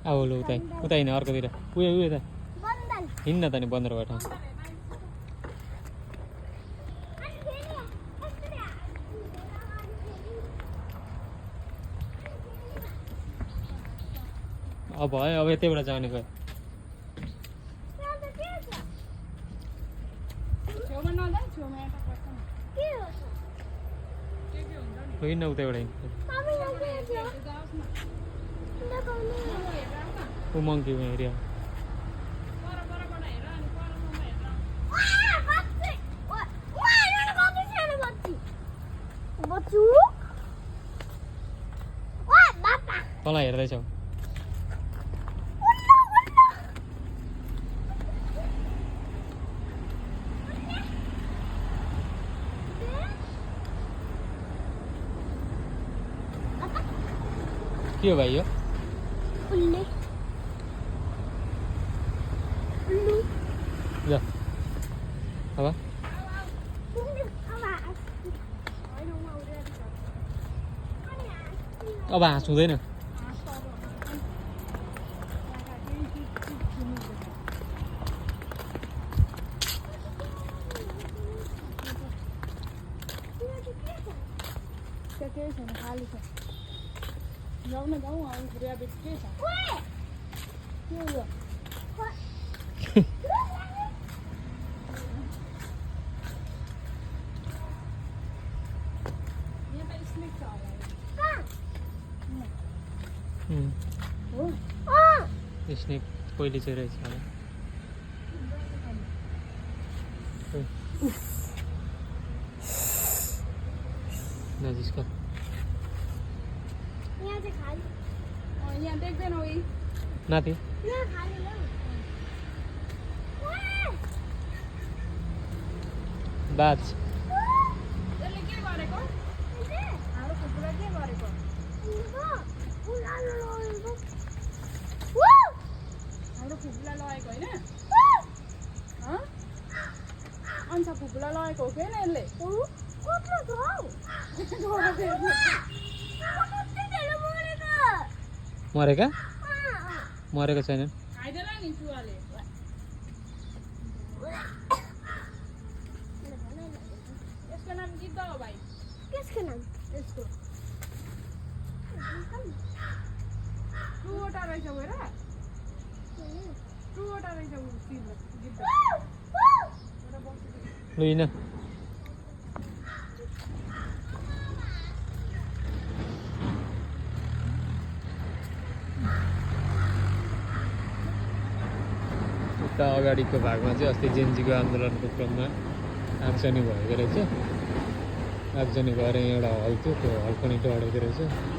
अब लु उता उता हिँड अर्कोतिर उयो उयो त हिँड्न त नि बन्दरबाट अब भयो अब यतैबाट जाने गयो हिँड्न उतैबाट हिँड्छ ऊ मङ्की एरिया तँलाई हेर्दैछौ के हो भाइ यो ल अब हाँस हुँदैन जाऊ न जाऊ बुढिया बेच के छ के हो यहाँ त स्नेक छ होला स्नेक पहिले चाहिँ रहेछ होला नजिस्का यहाँ देख्दैन उही नाति बाज यसले के गरेको हाम्रो फुपूले के गरेको हाम्रो फुपूलाई लगेको होइन अन्त फुपूलाई लगेको हो कि यसले मरेका मरेको छैनन् खाइदेला नि चुवाले यसको नाम गीता हो भाइ किसको नाम यसको टुवटा रहेछ गएर टुवटा रहेछ गीता लुइन उता अगाडिको भागमा चाहिँ अस्ति जेएनजीको आन्दोलनको क्रममा आगजनी भएको रहेछ आगजनी भएर एउटा हल थियो त्यो हल पनि डढेको रहेछ